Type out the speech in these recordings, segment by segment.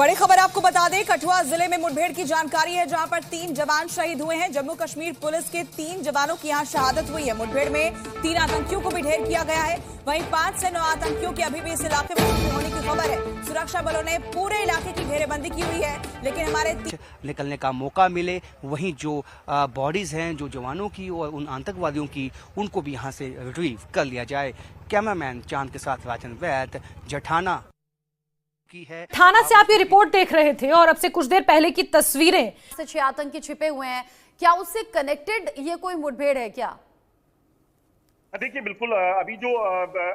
बड़ी खबर आपको बता दें, कठुआ जिले में मुठभेड़ की जानकारी है, जहां पर 3 जवान शहीद हुए हैं। जम्मू कश्मीर पुलिस के 3 जवानों की यहां शहादत हुई है। मुठभेड़ में 3 आतंकियों को भी ढेर किया गया है। वहीं 5 से 9 आतंकियों की अभी भी इस इलाके में मौत होने की खबर है। सुरक्षा बलों ने पूरे इलाके की घेरेबंदी की हुई है, लेकिन हमारे निकलने का मौका मिले, वहीं जो बॉडीज हैं जो जवानों की और उन आतंकवादियों की, उनको भी यहाँ से रिट्रीव कर लिया जाए। कैमरामैन चांद के साथ राजन वैद, जठाना की है। थाना से आप ये रिपोर्ट देख रहे थे और अब से कुछ देर पहले की तस्वीरें। 6 आतंकी छिपे हुए हैं, क्या उससे कनेक्टेड ये कोई मुठभेड़ है क्या? देखिए, बिल्कुल अभी जो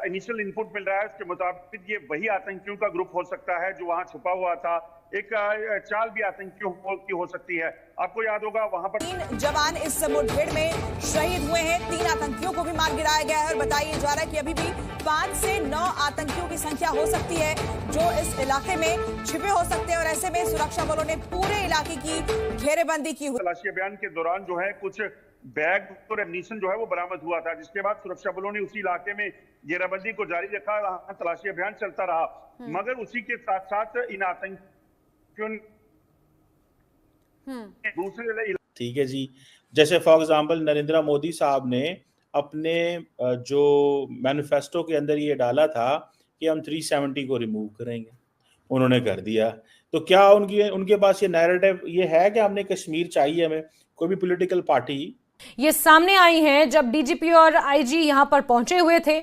इनिशियल इनपुट मिल रहा है उसके मुताबिक ये वही आतंकियों का ग्रुप हो सकता है जो वहां छुपा हुआ था। एक चाल भी आतंकियों की हो सकती है। आपको याद होगा वहां पर 3 जवान इस मुठभेड़ में शहीद हुए हैं। 3 आतंकियों को भी मार गिराया गया है और बताया जा रहा है कि अभी भी 5 से 9 आतंकियों की संख्या हो सकती है जो इस इलाके में छिपे हो सकते हैं। और ऐसे में सुरक्षा बलों ने पूरे इलाके की घेरेबंदी की हुई। तलाशी अभियान के दौरान जो है कुछ बैग और एम्यूनिशन जो है वो बरामद हुआ था, जिसके बाद सुरक्षा बलों ने उसी इलाके में घेराबंदी को जारी रखा, तलाशी अभियान चलता रहा। मगर उसी के साथ साथ इन आतंकियों दूसरे ठीक है जी, जैसे फॉर एग्जाम्पल नरेंद्र मोदी साहब ने अपने जो मैनिफेस्टो के अंदर ये डाला था कि हम 370 को रिमूव करेंगे, उन्होंने कर दिया। तो क्या उनके पास ये नैरेटिव ये है कि हमने कश्मीर चाहिए, हमें कोई भी पॉलिटिकल पार्टी ये सामने आई हैं जब डीजीपी और आईजी यहां पर पहुंचे हुए थे।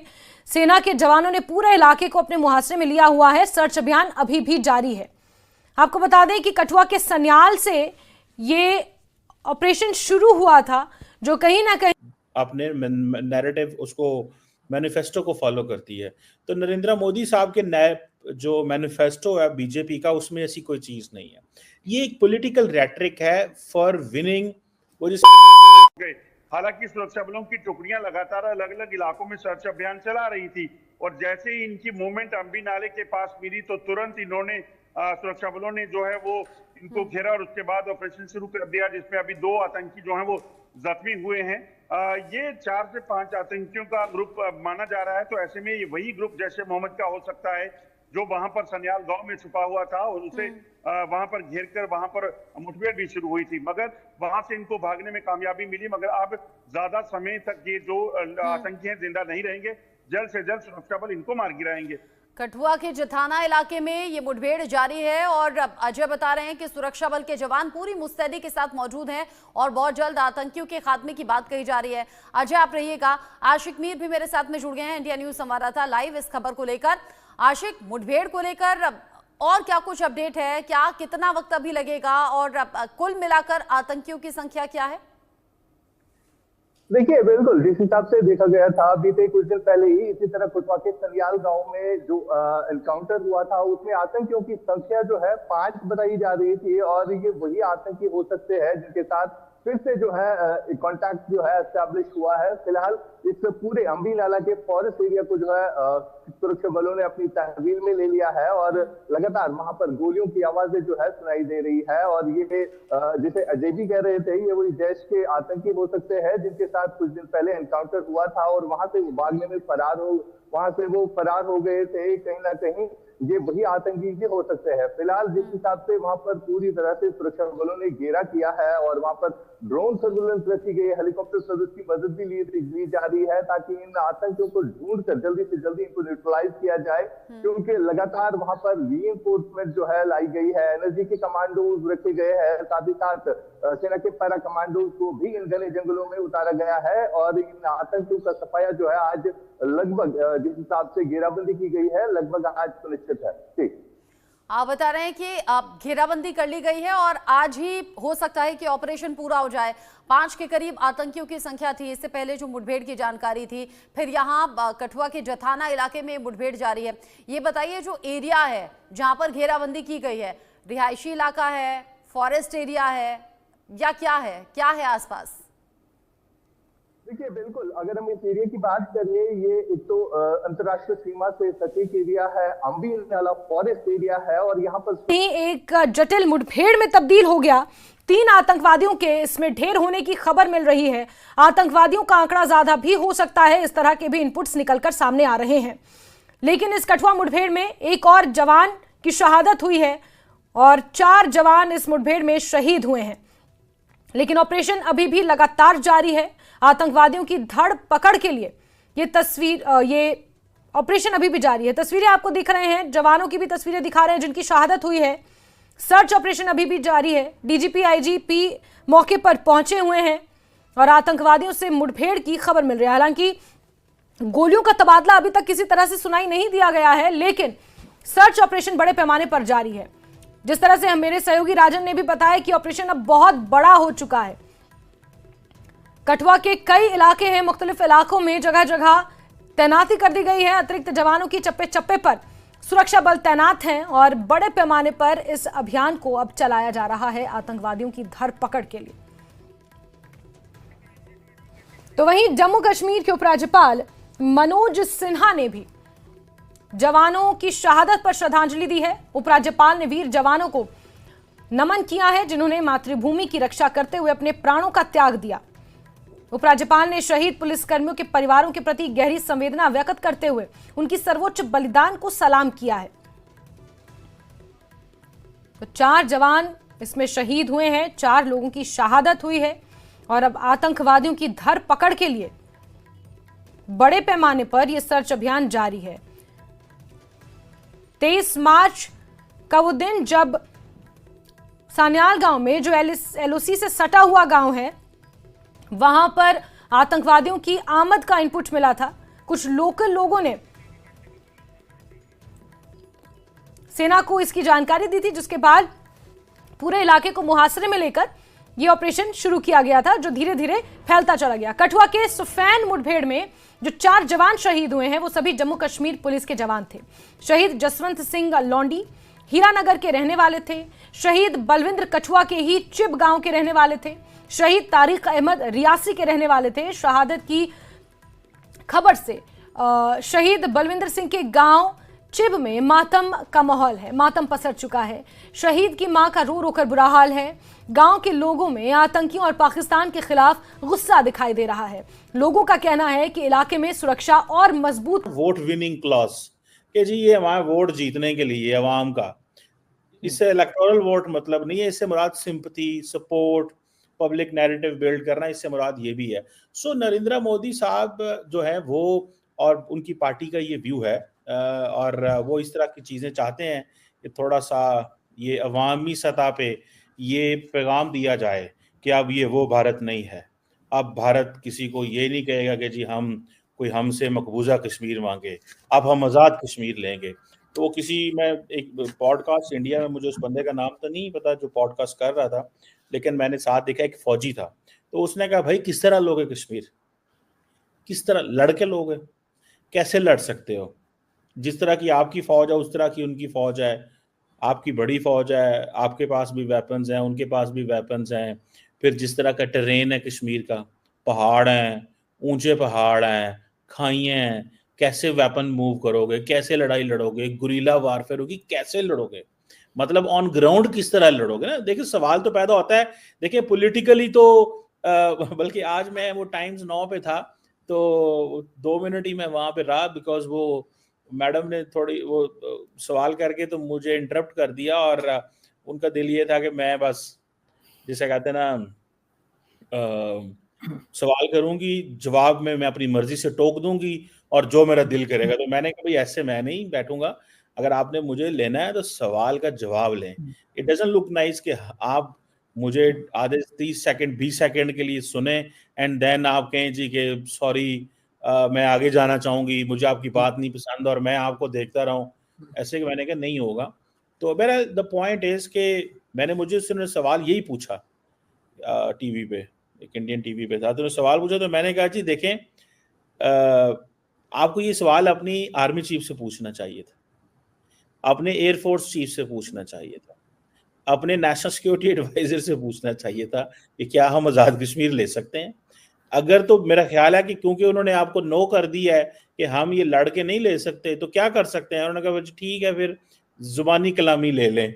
सेना के जवानों ने पूरे इलाके को अपने मुहासरे में लिया हुआ है। सर्च अभियान अभी भी जारी है। आपको बता दें कि कठुआ के सन्याल से ये ऑपरेशन शुरू हुआ था, जो कहीं ना कहीं अपने नैरेटिव उसको मैनिफेस्टो को फॉलो करती है। तो नरेंद्र मोदी साहब के नए जो मैनिफेस्टो है बीजेपी का, उसमें ऐसी कोई चीज नहीं है। ये एक पॉलिटिकल रेटरिक है फॉर विनिंग। हालांकि सुरक्षा बलों की टुकड़ियां लगातार अलग अलग इलाकों में सर्च अभियान चला रही थी और जैसे ही इनकी मूवमेंट अंबी नाले के पास मिली तो तुरंत इन्होंने सुरक्षा बलों ने जो है वो इनको घेरा और उसके बाद ऑपरेशन शुरू कर दिया, जिसमें अभी 2 आतंकी जो हैं वो जख्मी हुए हैं। ये 4 से 5 आतंकियों का ग्रुप माना जा रहा है। तो ऐसे में ये वही ग्रुप जैसे मोहम्मद का हो सकता है जो वहां पर सन्याल गांव में छुपा हुआ था और उसे वहां पर घेर कर वहां पर मुठभेड़ भी शुरू हुई थी, मगर वहां से इनको भागने में कामयाबी मिली। मगर अब ज्यादा समय तक ये जो आतंकी हैं जिंदा नहीं रहेंगे, जल्द से जल्द सुरक्षा बल इनको मार गिराएंगे। कठुआ के जथाना इलाके में ये मुठभेड़ जारी है और अजय बता रहे हैं कि सुरक्षा बल के जवान पूरी मुस्तैदी के साथ मौजूद हैं और बहुत जल्द आतंकियों के खात्मे की बात कही जा रही है। अजय आप रहिएगा। आशिक मीर भी मेरे साथ में जुड़ गए हैं, इंडिया न्यूज संवाददाता, लाइव इस खबर को लेकर। आशिक, मुठभेड़ को लेकर और क्या कुछ अपडेट है? क्या कितना वक्त अभी लगेगा और कुल मिलाकर आतंकियों की संख्या क्या है? देखिए, बिल्कुल जिस हिसाब से देखा गया था बीते कुछ दिन पहले ही इसी तरह कठुआ के सन्याल गांव में जो एनकाउंटर हुआ था उसमें आतंकियों की संख्या जो है 5 बताई जा रही थी और ये वही आतंकी हो सकते हैं जिनके साथ फिर से जो है कांटेक्ट जो है एस्टैब्लिश हुआ है। फिलहाल इस पूरे अंबी नाला के फॉरेस्ट एरिया को जो है सुरक्षा बलों ने अपनी तहवील में ले लिया है और लगातार वहां पर गोलियों की आवाजें जो है सुनाई दे रही है। और ये जिसे अजय भी कह रहे थे, ये वही जैश के आतंकी हो सकते हैं जिनके साथ कुछ दिन पहले एनकाउंटर हुआ था और वहां से वो भागने में फरार हो गए थे। कहीं ना कहीं ये वही आतंकी भी हो सकते हैं। फिलहाल जिस हिसाब से वहां पर पूरी तरह से सुरक्षा बलों ने घेरा किया है और वहां पर ड्रोन सर्विलेंस रखी गई है, हेलीकॉप्टर सर्विस की मदद भी ली जा रही है ताकि इन आतंकियों को ढूंढकर जल्दी से जल्दी इनको न्यूट्रलाइज किया जाए, क्योंकि लगातार वहां पर रीइंफोर्समेंट जो है लाई गई है, एनर्जी के कमांडोज रखे गए हैं, साथ ही साथ सेना के पैरा कमांडोज को भी इन घने जंगलों में उतारा गया है और इन आतंकियों का सफाया जो है आज लगभग जिस हिसाब से घेराबंदी की गई है लगभग आज सुनिश्चित है। ठीक, आप बता रहे हैं कि अब घेराबंदी कर ली गई है और आज ही हो सकता है कि ऑपरेशन पूरा हो जाए। 5 के करीब आतंकियों की संख्या थी इससे पहले जो मुठभेड़ की जानकारी थी, फिर यहाँ कठुआ के जथाना इलाके में मुठभेड़ जारी है। ये बताइए, जो एरिया है जहां पर घेराबंदी की गई है, रिहायशी इलाका है, फॉरेस्ट एरिया है या क्या है आसपास? देखिए, बिल्कुल अगर हम इस एरिया की बात करें, ये एक तो अंतर्राष्ट्रीय सीमा से सटीक एरिया है, अंबी नाला फॉरेस्ट एरिया है और यहाँ पर एक जटिल मुठभेड़ में तब्दील हो गया। 3 आतंकवादियों के इसमें ढेर होने की खबर मिल रही है। आतंकवादियों का आंकड़ा ज्यादा भी हो सकता है, इस तरह के भी इनपुट्स निकलकर सामने आ रहे हैं। लेकिन इस कठुआ मुठभेड़ में एक और जवान की शहादत हुई है और 4 जवान इस मुठभेड़ में शहीद हुए हैं। लेकिन ऑपरेशन अभी भी लगातार जारी है। आतंकवादियों की धड़ पकड़ के लिए ये ऑपरेशन अभी भी जारी है। तस्वीरें आपको दिख रहे हैं, जवानों की भी तस्वीरें दिखा रहे हैं जिनकी शहादत हुई है। सर्च ऑपरेशन अभी भी जारी है। डीजीपी आईजीपी मौके पर पहुंचे हुए हैं और आतंकवादियों से मुठभेड़ की खबर मिल रही है। हालांकि गोलियों का तबादला अभी तक किसी तरह से सुनाई नहीं दिया गया है, लेकिन सर्च ऑपरेशन बड़े पैमाने पर जारी है। जिस तरह से मेरे सहयोगी राजन ने भी बताया कि ऑपरेशन अब बहुत बड़ा हो चुका है। कठुआ के कई इलाके हैं, मुख्तलिफ इलाकों में जगह जगह तैनाती कर दी गई है। अतिरिक्त जवानों की चप्पे चप्पे पर सुरक्षा बल तैनात हैं और बड़े पैमाने पर इस अभियान को अब चलाया जा रहा है आतंकवादियों की धरपकड़ के लिए। तो वहीं जम्मू कश्मीर के उपराज्यपाल मनोज सिन्हा ने भी जवानों की शहादत पर श्रद्धांजलि दी है। उपराज्यपाल ने वीर जवानों को नमन किया है जिन्होंने मातृभूमि की रक्षा करते हुए अपने प्राणों का त्याग दिया। उपराज्यपाल ने शहीद पुलिसकर्मियों के परिवारों के प्रति गहरी संवेदना व्यक्त करते हुए उनकी सर्वोच्च बलिदान को सलाम किया है। तो 4 जवान इसमें शहीद हुए हैं, 4 लोगों की शहादत हुई है और अब आतंकवादियों की धरपकड़ के लिए बड़े पैमाने पर यह सर्च अभियान जारी है। 23 मार्च का वो दिन जब सान्याल गांव में, जो एलओसी से सटा हुआ गांव है, वहां पर आतंकवादियों की आमद का इनपुट मिला था। कुछ लोकल लोगों ने सेना को इसकी जानकारी दी थी, जिसके बाद पूरे इलाके को मुहासरे में लेकर यह ऑपरेशन शुरू किया गया था, जो धीरे धीरे फैलता चला गया। कठुआ के सुफैन मुठभेड़ में जो 4 जवान शहीद हुए हैं वो सभी जम्मू कश्मीर पुलिस के जवान थे। शहीद जसवंत सिंह लौंडी हीरानगर के रहने वाले थे। शहीद बलविंद्र कठुआ के ही चिब गांव के रहने वाले थे। शहीद तारिक अहमद रियासी के रहने वाले थे। शहादत की खबर से शहीद बलविंद्र सिंह के गांव चिब में मातम का माहौल है, मातम पसर चुका है। शहीद की मां का रो रो कर बुरा हाल है। गांव के लोगों में आतंकियों और पाकिस्तान के खिलाफ गुस्सा दिखाई दे रहा है। लोगों का कहना है कि इलाके में सुरक्षा और मजबूत वोट विनिंग क्लॉज कि जी ये हमारा वोट जीतने के लिए अवाम का, इससे इलेक्टोरल वोट मतलब नहीं है। इससे मुराद sympathy, support, public narrative build करना, इससे मुराद ये भी है। सो नरेंद्र मोदी साहब जो है वो और उनकी पार्टी का ये व्यू है और वो इस तरह की चीजें चाहते हैं कि थोड़ा सा ये अवामी सतह पे ये पैगाम दिया जाए कि अब ये वो भारत नहीं है। अब भारत किसी को ये नहीं कहेगा कि जी हम कोई हमसे मकबूजा कश्मीर मांगे, अब हम आज़ाद कश्मीर लेंगे। तो वो मैं एक पॉडकास्ट इंडिया में, मुझे उस बंदे का नाम तो नहीं पता जो पॉडकास्ट कर रहा था, लेकिन मैंने साथ देखा एक फौजी था, तो उसने कहा भाई किस तरह लोगे कश्मीर, किस तरह लड़के लोगे, कैसे लड़ सकते हो? जिस तरह की आपकी फौज है उस तरह की उनकी फौज है, आपकी बड़ी फौज है, आपके पास भी वेपन्स हैं, उनके पास भी वेपन्स हैं। फिर जिस तरह का टेरेन है कश्मीर का, पहाड़ हैं, ऊंचे पहाड़ हैं, खाइयाँ हैं, कैसे वेपन मूव करोगे, कैसे लड़ाई लड़ोगे, गुरीला वारफेयर होगी, कैसे लड़ोगे, मतलब ऑन ग्राउंड किस तरह लड़ोगे ना। देखिए सवाल तो पैदा होता है। देखिए पॉलिटिकली तो बल्कि आज मैं वो टाइम्स 9 पे था तो 2 मिनट ही मैं वहां पे रहा, बिकॉज वो मैडम ने थोड़ी वो सवाल करके तो मुझे इंटरप्ट कर दिया और उनका दिल ये था कि मैं बस जिसे कहते हैं ना सवाल करूंगी, जवाब में मैं अपनी मर्जी से टोक दूंगी और जो मेरा दिल करेगा। तो मैंने कहा भाई ऐसे मैं नहीं बैठूंगा, अगर आपने मुझे लेना है तो सवाल का जवाब लें। इट डजंट लुक नाइस कि आप मुझे आधे 30 सेकंड 20 सेकंड के लिए सुने एंड देन आप कहें जी कि सॉरी मैं आगे जाना चाहूंगी, मुझे आपकी बात नहीं पसंद और मैं आपको देखता रहूं, ऐसे कि मैंने कहा नहीं होगा। तो मेरा द पॉइंट इज कि मुझे उसने सवाल यही पूछा टीवी पे, एक इंडियन टीवी पे था, तो सवाल पूछा तो मैंने कहा जी देखें आपको ये सवाल अपनी आर्मी चीफ से पूछना चाहिए था, अपने एयरफोर्स चीफ से पूछना चाहिए था, अपने नेशनल सिक्योरिटी एडवाइजर से पूछना चाहिए था कि क्या हम आज़ाद कश्मीर ले सकते हैं। अगर तो मेरा ख्याल है कि क्योंकि उन्होंने आपको नो कर दिया है कि हम ये लड़के नहीं ले सकते तो क्या कर सकते हैं, उन्होंने कहा ठीक है फिर जुबानी कलामी ले लें,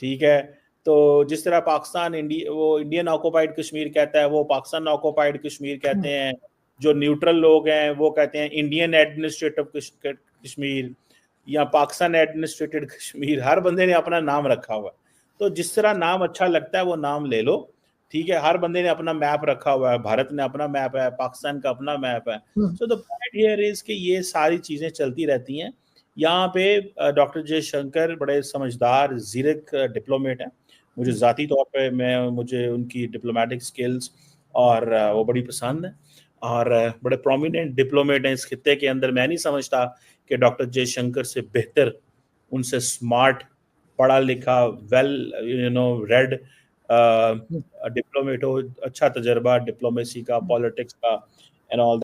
ठीक है। तो जिस तरह पाकिस्तान वो इंडियन ऑक्युपाइड कश्मीर कहता है, वो पाकिस्तान ऑक्युपाइड कश्मीर कहते हैं, जो न्यूट्रल लोग हैं वो कहते हैं इंडियन एडमिनिस्ट्रेटिव कश्मीर या पाकिस्तान एडमिनिस्ट्रेटेड कश्मीर, हर बंदे ने अपना नाम रखा हुआ। तो जिस तरह नाम अच्छा लगता है वो नाम ले लो, ठीक है। हर बंदे ने अपना मैप रखा हुआ है, भारत ने अपना मैप है, पाकिस्तान का अपना मैप है। So the point here is कि ये सारी चीजें चलती रहती हैं। यहाँ पे डॉक्टर जयशंकर बड़े समझदार ज़ीरक डिप्लोमेट हैं। मुझे ज़ाती तौर पे मुझे उनकी डिप्लोमेटिक स्किल्स और वो बड़ी पसंद है, और बड़े प्रोमिनेंट डिप्लोमेट हैं इस खित्ते के अंदर। मैं नहीं समझता कि डॉक्टर जयशंकर से बेहतर, उनसे स्मार्ट, पढ़ा लिखा, वेल रेड डिप्लोमेट हो, अच्छा तजर्बा डिप्लोमेसी का, पॉलिटिक्स का एंड ऑल।